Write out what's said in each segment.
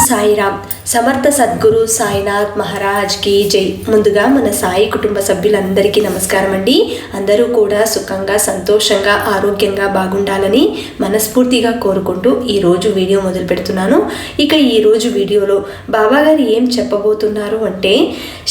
సాయిరామ్. సమర్థ సద్గురు సాయినాథ్ మహారాజ్ కి జై. ముందుగా మన సాయి కుటుంబ సభ్యులందరికీ నమస్కారం అండి. అందరూ కూడా సుఖంగా, సంతోషంగా, ఆరోగ్యంగా బాగుండాలని మనస్ఫూర్తిగా కోరుకుంటూ ఈరోజు వీడియో మొదలు పెడుతున్నాను. ఇక ఈరోజు వీడియోలో బాబాగారు ఏం చెప్పబోతున్నారు అంటే,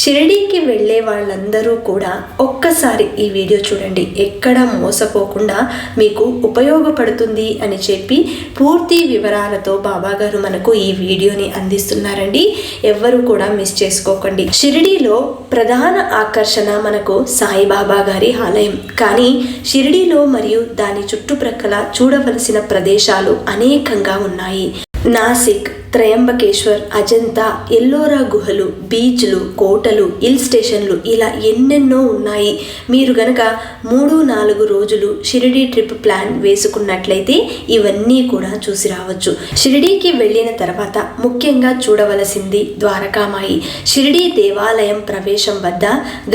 షిరిడీకి వెళ్ళే వాళ్ళందరూ కూడా ఒక్కసారి ఈ వీడియో చూడండి, ఎక్కడ మోసపోకుండా మీకు ఉపయోగపడుతుంది అని చెప్పి పూర్తి వివరాలతో బాబాగారు మనకు ఈ వీడియోని అందిస్తున్నారండి. ఎవ్వరు కూడా మిస్ చేసుకోకండి. షిరిడీలో ప్రధాన ఆకర్షణ మనకు సాయిబాబా గారి ఆలయం. కానీ షిరిడీలో మరియు దాని చుట్టుప్రక్కల చూడవలసిన ప్రదేశాలు అనేకంగా ఉన్నాయి. నాసిక్, త్రయంబకేశ్వర్, అజంతా, ఎల్లోరా గుహలు, బీచ్లు, కోటలు, హిల్ స్టేషన్లు, ఇలా ఎన్నెన్నో ఉన్నాయి. మీరు గనక 3-4 రోజులు షిరిడీ ట్రిప్ ప్లాన్ వేసుకున్నట్లయితే ఇవన్నీ కూడా చూసి రావచ్చు. షిరిడీకి వెళ్ళిన తర్వాత ముఖ్యంగా చూడవలసింది ద్వారకామాయి. షిరిడీ దేవాలయం ప్రవేశం వద్ద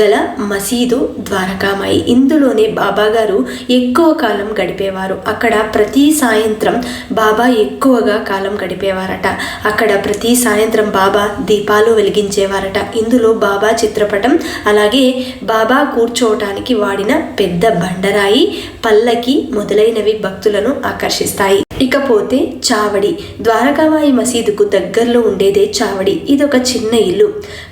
గల మసీదు ద్వారకామాయి. ఇందులోనే బాబా గారు ఎక్కువ కాలం గడిపేవారు. అక్కడ ప్రతి సాయంత్రం బాబా ఎక్కువగా కాలం గడిపేవారట. అక్కడ ప్రతి సాయంత్రం బాబా దీపాలు వెలిగించేవారట. ఇందులో బాబా చిత్రపటం, అలాగే బాబా కూర్చోవటానికి వాడిన పెద్ద బండరాయి, పల్లకి మొదలైనవి భక్తులను ఆకర్షిస్తాయి. ఇకపోతే చావడి. ద్వారకామాయి మసీదుకు దగ్గరలో ఉండేదే చావడి. ఇదొక చిన్న ఇల్లు.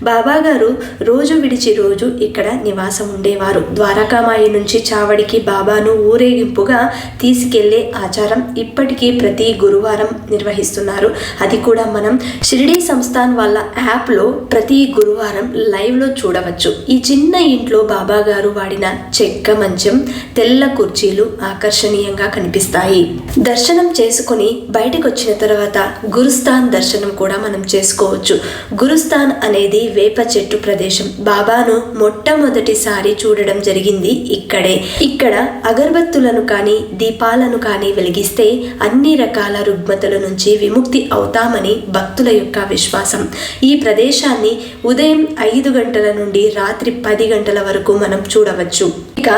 బాబా గారు రోజు విడిచి రోజు ఇక్కడ నివాసం ఉండేవారు. ద్వారకామాయి నుంచి చావడికి బాబాను ఊరేగింపుగా తీసుకెళ్లే ఆచారం ఇప్పటికీ ప్రతి గురువారం నిర్వహిస్తున్నారు. అది కూడా మనం షిరిడీ సంస్థాన్ వాళ్ళ యాప్లో ప్రతి గురువారం లైవ్లో చూడవచ్చు. ఈ చిన్న ఇంట్లో బాబా గారు వాడిన చెక్క మంచం, తెల్ల కుర్చీలు ఆకర్షణీయంగా కనిపిస్తాయి. దర్శనం చేసుకుని బయటకు వచ్చిన తర్వాత గురుస్థాన్ దర్శనం కూడా మనం చేసుకోవచ్చు. గురుస్థాన్ అనేది వేప చెట్టు ప్రదేశం. బాబాను మొట్టమొదటిసారి చూడడం జరిగింది ఇక్కడే. ఇక్కడ అగరబత్తులను కానీ దీపాలను కానీ వెలిగిస్తే అన్ని రకాల రుగ్మతల నుంచి విముక్తి అవుతామని భక్తుల యొక్క విశ్వాసం. ఈ ప్రదేశాన్ని ఉదయం 5 గంటల నుండి రాత్రి 10 గంటల వరకు మనం చూడవచ్చు. ఇక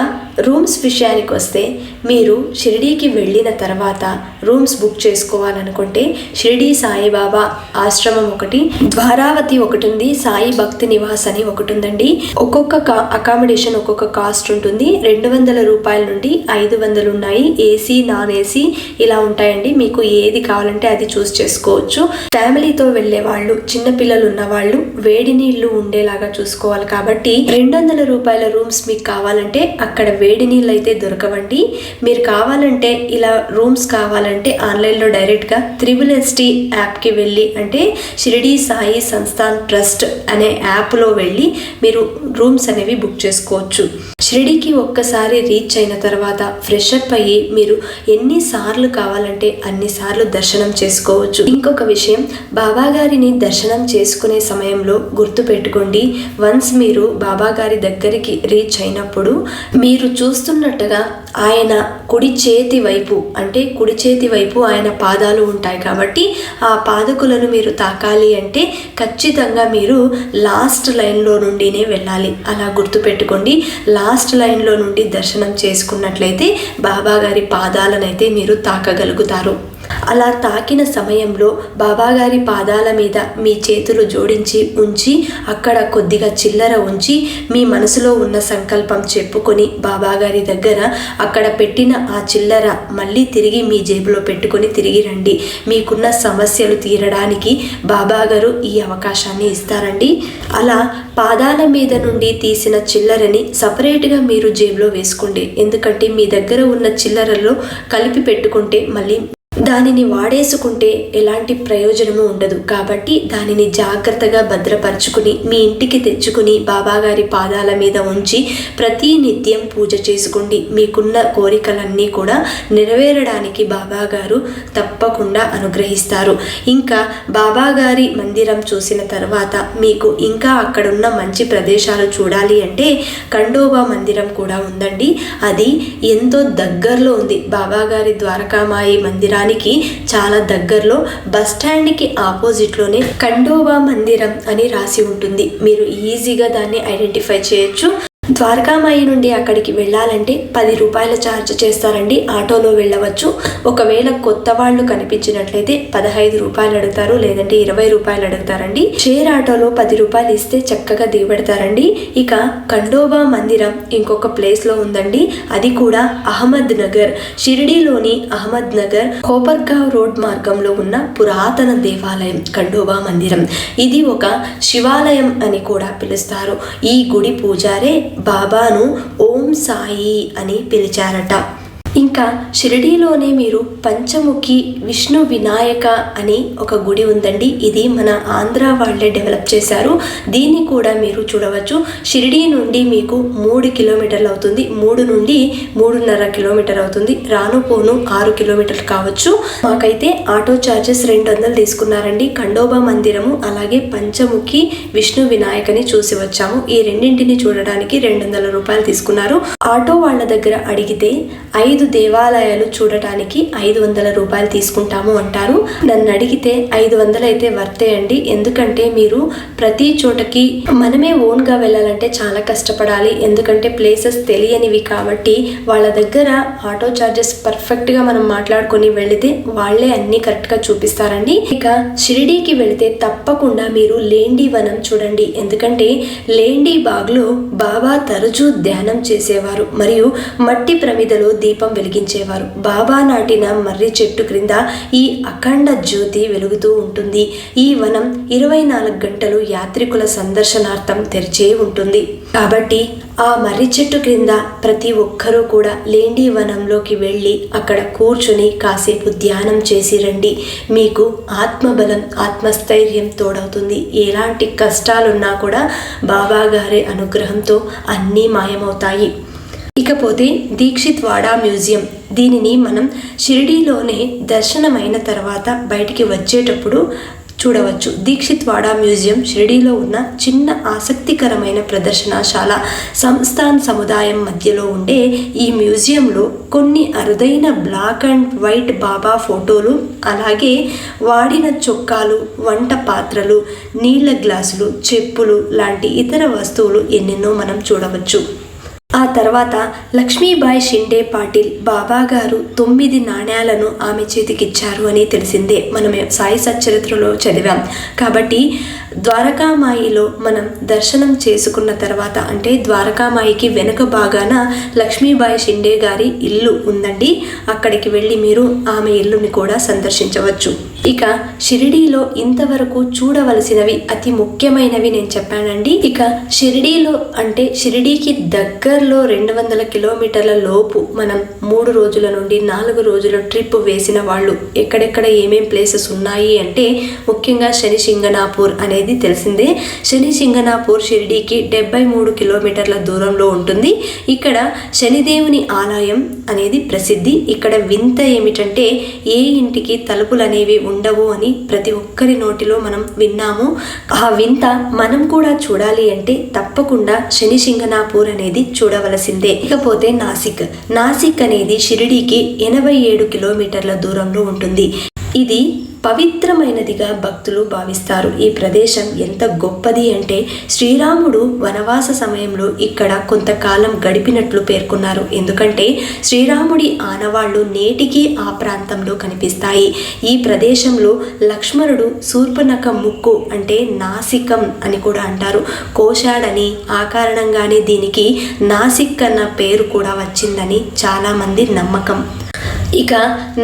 రూమ్స్ విషయానికి వస్తే, మీరు షిరిడీకి వెళ్ళిన తర్వాత రూమ్స్ బుక్ చేసుకోవాలనుకుంటే షిరిడీ సాయిబాబా ఆశ్రమం ఒకటి, ద్వారావతి ఒకటి ఉంది, సాయి భక్తి నివాస్ అని ఒకటి ఉందండి. ఒక్కొక్క అకామిడేషన్ ఒక్కొక్క కాస్ట్ ఉంటుంది. 200 రూపాయల నుండి 500 ఉన్నాయి. ఏసీ, నాన్ ఏసీ ఇలా ఉంటాయండి. మీకు ఏది కావాలంటే అది చూస్ చేసుకోవచ్చు. ఫ్యామిలీతో వెళ్లే వాళ్ళు, చిన్నపిల్లలు ఉన్న వాళ్ళు వేడి నీళ్లు ఉండేలాగా చూసుకోవాలి. కాబట్టి 200 రూపాయల రూమ్స్ మీకు కావాలంటే అక్కడ వేడి నీళ్ళు అయితే దొరకవండి. మీరు కావాలంటే ఇలా రూమ్స్ కావాలంటే ఆన్లైన్లో డైరెక్ట్గా SST యాప్కి వెళ్ళి, అంటే షిరిడీ సాయి సంస్థాన్ ట్రస్ట్ అనే యాప్లో వెళ్ళి మీరు రూమ్స్ అనేవి బుక్ చేసుకోవచ్చు. షిరిడీకి ఒక్కసారి రీచ్ అయిన తర్వాత ఫ్రెష్ అప్ అయ్యి మీరు ఎన్నిసార్లు కావాలంటే అన్నిసార్లు దర్శనం చేసుకోవచ్చు. ఇంకొక విషయం, బాబా గారిని దర్శనం చేసుకునే సమయంలో గుర్తు పెట్టుకోండి, వన్స్ మీరు బాబా గారి దగ్గరికి రీచ్ అయినప్పుడు మీరు చూస్తున్నట్టుగా ఆయన కుడి చేతి వైపు ఆయన పాదాలు ఉంటాయి. కాబట్టి ఆ పాదకులను మీరు తాకాలి అంటే ఖచ్చితంగా మీరు లాస్ట్ లైన్లో నుండినే వెళ్ళాలి. అలా గుర్తుపెట్టుకోండి. లాస్ట్ లైన్లో నుండి దర్శనం చేసుకున్నట్లయితే బాబా గారి పాదాలనైతే మీరు తాకగలుగుతారు. అలా తాకిన సమయంలో బాబాగారి పాదాల మీద మీ చేతులు జోడించి ఉంచి, అక్కడ కొద్దిగా చిల్లర ఉంచి మీ మనసులో ఉన్న సంకల్పం చెప్పుకొని బాబాగారి దగ్గర అక్కడ పెట్టిన ఆ చిల్లర మళ్ళీ తిరిగి మీ జేబులో పెట్టుకొని తిరిగి రండి. మీకున్న సమస్యలు తీరడానికి బాబాగారు ఈ అవకాశాన్ని ఇస్తారండి. అలా పాదాల మీద నుండి తీసిన చిల్లరని సపరేట్గా మీరు జేబులో వేసుకోండి. ఎందుకంటే మీ దగ్గర ఉన్న చిల్లరలో కలిపి పెట్టుకుంటే మళ్ళీ దానిని వాడేసుకుంటే ఎలాంటి ప్రయోజనము ఉండదు. కాబట్టి దానిని జాగ్రత్తగా భద్రపరచుకుని మీ ఇంటికి తెచ్చుకుని బాబాగారి పాదాల మీద ఉంచి ప్రతి నిత్యం పూజ చేసుకోండి. మీకున్న కోరికలన్నీ కూడా నెరవేరడానికి బాబాగారు తప్పకుండా అనుగ్రహిస్తారు. ఇంకా బాబాగారి మందిరం చూసిన తర్వాత మీకు ఇంకా అక్కడున్న మంచి ప్రదేశాలు చూడాలి అంటే ఖండోబా మందిరం కూడా ఉందండి. అది ఎంతో దగ్గరలో ఉంది. బాబాగారి ద్వారకామాయి మందిరానికి చాలా దగ్గరలో బస్ స్టాండ్కి ఆపోజిట్లోనే ఖండోబా మందిరం అని రాసి ఉంటుంది. మీరు ఈజీగా దాన్ని ఐడెంటిఫై చేయొచ్చు. ద్వారకామాయి నుండి అక్కడికి వెళ్ళాలంటే 10 రూపాయల ఛార్జ్ చేస్తారండి. ఆటోలో వెళ్ళవచ్చు. ఒకవేళ కొత్త వాళ్ళు కనిపించినట్లయితే 15 రూపాయలు అడుగుతారు, లేదంటే 20 రూపాయలు అడుగుతారండి. షేర్ ఆటోలో 10 రూపాయలు ఇస్తే చక్కగా దిగబెడతారండి. ఇక ఖండోబా మందిరం ఇంకొక ప్లేస్ లో ఉందండి. అది కూడా అహ్మద్ నగర్, షిరిడీలోని అహ్మద్ నగర్ కోపర్గావ్ రోడ్ మార్గంలో ఉన్న పురాతన దేవాలయం ఖండోబా మందిరం. ఇది ఒక శివాలయం అని కూడా పిలుస్తారు. ఈ గుడి పూజారే బాబాను ఓం సాయి అని పిలిచారట. ఇంకా షిరిడీలోనే మీరు పంచముఖి విష్ణు వినాయక అని ఒక గుడి ఉందండి. ఇది మన ఆంధ్ర వాళ్ళే డెవలప్ చేశారు. దీన్ని కూడా మీరు చూడవచ్చు. షిరిడీ నుండి మీకు 3 కిలోమీటర్లు అవుతుంది, 3 నుండి 3.5 కిలోమీటర్ అవుతుంది. రాను పోను 6 కిలోమీటర్లు కావచ్చు. మాకైతే ఆటో ఛార్జెస్ 200 తీసుకున్నారండి. ఖండోబా మందిరము అలాగే పంచముఖి విష్ణు వినాయకని చూసి వచ్చాము. ఈ రెండింటిని చూడడానికి 200 రూపాయలు తీసుకున్నారు. ఆటో వాళ్ళ దగ్గర అడిగితే 5 దేవాలయాలు చూడటానికి 500 రూపాయలు తీసుకుంటాము అంటారు. నన్ను అడిగితే 500 అయితే వర్తే అండి. ఎందుకంటే మీరు ప్రతి చోటకి మనమే ఓన్ గా వెళ్ళాలంటే చాలా కష్టపడాలి. ఎందుకంటే ప్లేసెస్ తెలియనివి కాబట్టి వాళ్ళ దగ్గర ఆటో చార్జెస్ పర్ఫెక్ట్ గా మనం మాట్లాడుకొని వెళితే వాళ్ళే అన్ని కరెక్ట్ గా చూపిస్తారండి. ఇక షిరిడీకి వెళితే తప్పకుండా మీరు లేండి వనం చూడండి. ఎందుకంటే లేండి బాగ్లో బాబా తరచూ ధ్యానం చేసేవారు మరియు మట్టి ప్రమిదలో దీపం వెలిగించేవారు. బాబా నాటిన మర్రి చెట్టు క్రింద ఈ అఖండ జ్యోతి వెలుగుతూ ఉంటుంది. ఈ వనం 24 గంటలు యాత్రికుల సందర్శనార్థం తెరిచే ఉంటుంది. కాబట్టి ఆ మర్రి చెట్టు క్రింద ప్రతి ఒక్కరూ కూడా లేండి వనంలోకి వెళ్ళి అక్కడ కూర్చుని కాసేపు ధ్యానం చేసి రండి. మీకు ఆత్మబలం, ఆత్మస్థైర్యం తోడవుతుంది. ఎలాంటి కష్టాలున్నా కూడా బాబా గారి అనుగ్రహంతో అన్నీ మాయమవుతాయి. ఇకపోతే దీక్షిత్ వాడా మ్యూజియం, దీనిని మనం షిరిడీలోనే దర్శనమైన తర్వాత బయటికి వచ్చేటప్పుడు చూడవచ్చు. దీక్షిత్ వాడా మ్యూజియం షిరిడీలో ఉన్న చిన్న ఆసక్తికరమైన ప్రదర్శనశాల. సంస్థాన్ సముదాయం మధ్యలో ఉండే ఈ మ్యూజియంలో కొన్ని అరుదైన బ్లాక్ అండ్ వైట్ బాబా ఫోటోలు, అలాగే వాడిన చొక్కాలు, వంట పాత్రలు, నీళ్ళ గ్లాసులు, చెప్పులు లాంటి ఇతర వస్తువులు ఎన్నెన్నో మనం చూడవచ్చు. ఆ తర్వాత లక్ష్మీబాయి షిండే పాటిల్ బాబా గారు 9 నాణ్యాలను ఆమె చేతికిచ్చారు అని తెలిసిందే. మనం సాయి సచ్చరిత్రలో చదివాం. కాబట్టి ద్వారకామాయిలో మనం దర్శనం చేసుకున్న తర్వాత, అంటే ద్వారకామాయికి వెనుక భాగాన లక్ష్మీబాయి షిండే గారి ఇల్లు ఉందండి. అక్కడికి వెళ్ళి మీరు ఆమె ఇల్లుని కూడా సందర్శించవచ్చు. ఇక షిరిడీలో ఇంతవరకు చూడవలసినవి అతి ముఖ్యమైనవి నేను చెప్పానండి. ఇక షిరిడీలో అంటే షిరిడీకి దగ్గరలో 200 కిలోమీటర్ల లోపు మనం 3 రోజుల నుండి 4 రోజుల ట్రిప్ వేసిన వాళ్ళు ఎక్కడెక్కడ ఏమేం ప్లేసెస్ ఉన్నాయి అంటే ముఖ్యంగా శని సింగనాపూర్ అనేది తెలిసిందే. శని సింగనాపూర్ షిరిడీకి 73 కిలోమీటర్ల దూరంలో ఉంటుంది. ఇక్కడ శనిదేవుని ఆలయం అనేది ప్రసిద్ధి. ఇక్కడ వింత ఏమిటంటే ఏ ఇంటికి తలుపులు అనేవి ఉండవు అని ప్రతి ఒక్కరి నోటిలో మనం విన్నాము. ఆ వింత మనం కూడా చూడాలి అంటే తప్పకుండా శని సింగనాపూర్ అనేది చూడవలసిందే. ఇకపోతే నాసిక్ అనేది షిరిడీకి 87 కిలోమీటర్ల దూరంలో ఉంటుంది. ఇది పవిత్రమైనదిగా భక్తులు భావిస్తారు. ఈ ప్రదేశం ఎంత గొప్పది అంటే శ్రీరాముడు వనవాస సమయంలో ఇక్కడ కొంతకాలం గడిపినట్లు పేర్కొన్నారు. ఎందుకంటే శ్రీరాముడి ఆనవాళ్లు నేటికి ఆ ప్రాంతంలో కనిపిస్తాయి. ఈ ప్రదేశంలో లక్ష్మణుడు శూర్పణఖ ముక్కు అంటే నాసికం అని కూడా అంటారు, కోశాడని. ఆ కారణంగానే దీనికి నాసిక్ అన్న పేరు కూడా వచ్చిందని చాలామంది నమ్మకం. ఇక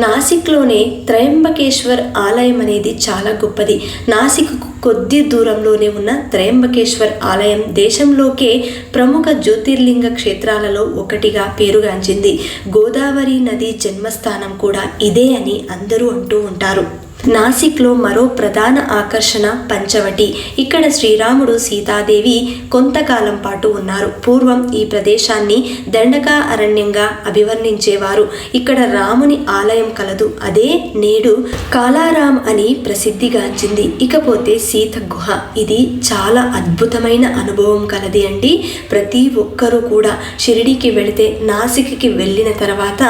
నాసిక్లోనే త్రయంబకేశ్వర్ ఆలయం అనేది చాలా గొప్పది. నాసిక్ కొద్ది దూరంలోనే ఉన్న త్రయంబకేశ్వర్ ఆలయం దేశంలోకే ప్రముఖ జ్యోతిర్లింగ క్షేత్రాలలో ఒకటిగా పేరుగాంచింది. గోదావరి నది జన్మస్థానం కూడా ఇదే అని అందరూ అంటూ ఉంటారు. నాసిక్లో మరో ప్రధాన ఆకర్షణ పంచవటి. ఇక్కడ శ్రీరాముడు, సీతాదేవి కొంతకాలం పాటు ఉన్నారు. పూర్వం ఈ ప్రదేశాన్ని దండకా అరణ్యంగా అభివర్ణించేవారు. ఇక్కడ రాముని ఆలయం కలదు. అదే నేడు కాలారాం అని ప్రసిద్ధిగాంచింది. ఇకపోతే సీత గుహ, ఇది చాలా అద్భుతమైన అనుభవం కలది అండి. ప్రతి ఒక్కరూ కూడా షిరిడీకి వెళితే నాసిక్కి వెళ్ళిన తర్వాత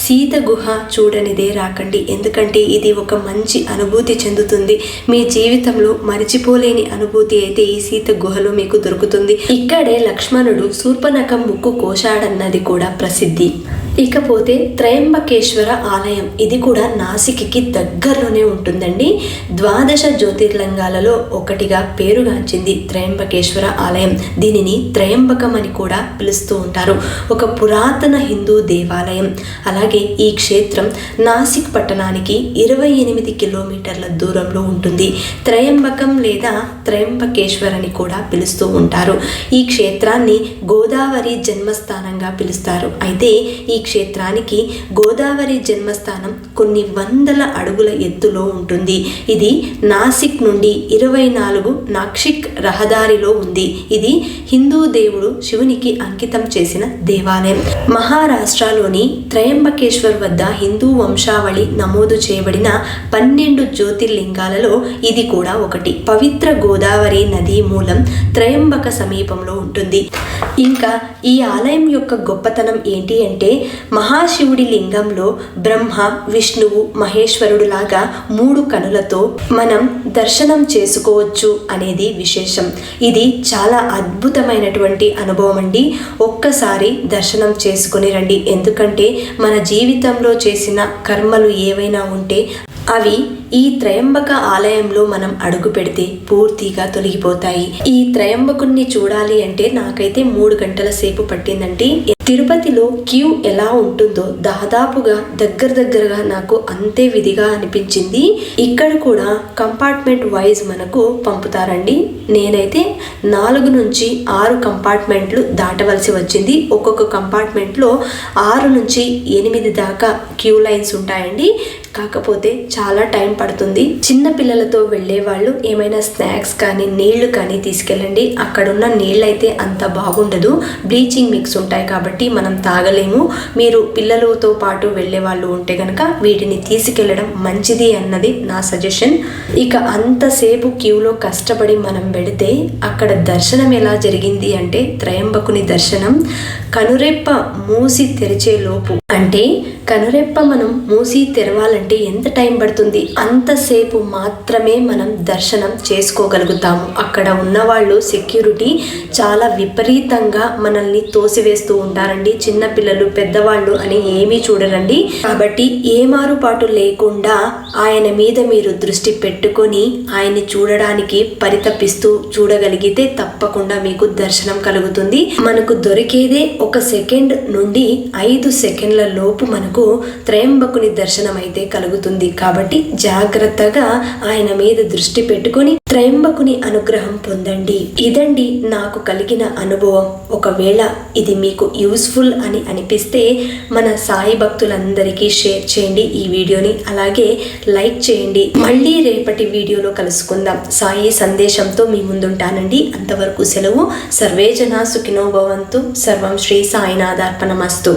సీత గుహ చూడనిదే రాకండి. ఎందుకంటే ఇది ఒక మంచి మంచి అనుభూతి చెందుతుంది. మీ జీవితంలో మరిచిపోలేని అనుభూతి అయితే ఈ సీత గుహలో మీకు దొరుకుతుంది. ఇక్కడే లక్ష్మణుడు శూర్పణఖ ముక్కు కోశాడన్నది కూడా ప్రసిద్ధి. ఇకపోతే త్రయంబకేశ్వర ఆలయం, ఇది కూడా నాసిక్కి దగ్గరలోనే ఉంటుందండి. 12 జ్యోతిర్లింగాలలో ఒకటిగా పేరుగాంచింది త్రయంబకేశ్వర ఆలయం. దీనిని త్రయంబకం అని కూడా పిలుస్తూ ఉంటారు. ఒక పురాతన హిందూ దేవాలయం. అలాగే ఈ క్షేత్రం నాసిక్ పట్టణానికి 28 కిలోమీటర్ల దూరంలో ఉంటుంది. త్రయంబకం లేదా త్రయంబకేశ్వర్ అని కూడా పిలుస్తూ ఉంటారు. ఈ క్షేత్రాన్ని గోదావరి జన్మస్థానంగా పిలుస్తారు. అయితే ఈ క్షేత్రానికి గోదావరి జన్మస్థానం కొన్ని వందల అడుగుల ఎత్తులో ఉంటుంది. ఇది నాసిక్ నుండి 24 నాక్షిక్ రహదారిలో ఉంది. ఇది హిందూ దేవుడు శివునికి అంకితం చేసిన దేవాలయం. మహారాష్ట్రలోని త్రయంబకేశ్వర్ వద్ద హిందూ వంశావళి నమోదు చేయబడిన 12 జ్యోతిర్లింగాలలో ఇది కూడా ఒకటి. పవిత్ర గోదావరి నదీ మూలం త్రయంబక సమీపంలో ఉంటుంది. ఇంకా ఈ ఆలయం యొక్క గొప్పతనం ఏంటి అంటే, మహాశివుడి లింగంలో బ్రహ్మ, విష్ణువు, మహేశ్వరుడు లాగా 3 కనులతో మనం దర్శనం చేసుకోవచ్చు అనేది విశేషం. ఇది చాలా అద్భుతమైనటువంటి అనుభవం అండి. ఒక్కసారి దర్శనం చేసుకుని రండి. ఎందుకంటే మన జీవితంలో చేసిన కర్మలు ఏవైనా ఉంటే అవి ఈ త్రయంబక ఆలయంలో మనం అడుగు పెడితే పూర్తిగా తొలగిపోతాయి. ఈ త్రయంబకుణ్ణి చూడాలి అంటే నాకైతే 3 గంటల సేపు పట్టిందండి. తిరుపతిలో క్యూ ఎలా ఉంటుందో దాదాపుగా దగ్గరగా నాకు అంతే విధిగా అనిపించింది. ఇక్కడ కూడా కంపార్ట్మెంట్ వైజ్ మనకు పంపుతారండి. నేనైతే 4 నుంచి 6 కంపార్ట్మెంట్లు దాటవలసి వచ్చింది. ఒక్కొక్క కంపార్ట్మెంట్లో 6 నుంచి 8 దాకా క్యూ లైన్స్ ఉంటాయండి. కాకపోతే చాలా టైం పడుతుంది. చిన్న పిల్లలతో వెళ్ళే వాళ్ళు ఏమైనా స్నాక్స్ కానీ నీళ్లు కానీ తీసుకెళ్ళండి. అక్కడున్న నీళ్ళైతే అంత బాగుండదు, బ్లీచింగ్ మిక్స్ ఉంటాయి కాబట్టి మనం తాగలేము. మీరు పిల్లలతో పాటు వెళ్ళే వాళ్ళు ఉంటే కనుక వీటిని తీసుకెళ్ళడం మంచిది అన్నది నా సజెషన్. ఇక అంతసేపు క్యూలో కష్టపడి మనం వెళితే అక్కడ దర్శనం ఎలా జరిగింది అంటే, త్రయంబకుని దర్శనం కనురెప్ప మూసి తెరిచే లోపు, అంటే కనురెప్ప మనం మూసి తెరవాలంటే ఎంత టైం పడుతుంది, అంతసేపు మాత్రమే మనం దర్శనం చేసుకోగలుగుతాము. అక్కడ ఉన్నవాళ్ళు సెక్యూరిటీ చాలా విపరీతంగా మనల్ని తోసివేస్తూ ఉంటారండి. చిన్నపిల్లలు, పెద్దవాళ్ళు అని ఏమీ చూడరండి. కాబట్టి ఏ మారుపాటు లేకుండా ఆయన మీద మీరు దృష్టి పెట్టుకొని ఆయన్ని చూడడానికి పరితపిస్తూ చూడగలిగితే తప్పకుండా మీకు దర్శనం కలుగుతుంది. మనకు దొరికేదే 1 సెకండ్ నుండి 5 సెకండ్ల లోపు మనకు త్రయంబకుని దర్శనం అయితే కలుగుతుంది. కాబట్టి జాగ్రత్తగా ఆయన మీద దృష్టి పెట్టుకొని త్రయంబకుని అనుగ్రహం పొందండి. ఇదండి నాకు కలిగిన అనుభవం. ఒకవేళ ఇది మీకు యూస్ఫుల్ అని అనిపిస్తే మన సాయి భక్తులందరికీ షేర్ చేయండి ఈ వీడియోని. అలాగే లైక్ చేయండి. మళ్ళీ రేపటి వీడియోలో కలుసుకుందాం. సాయి సందేశంతో మీ ముందుంటానండి. అంతవరకు సెలవు. సర్వే జనా సుఖినో భవంతు. సర్వం శ్రీ సాయినాథార్పణమస్తు.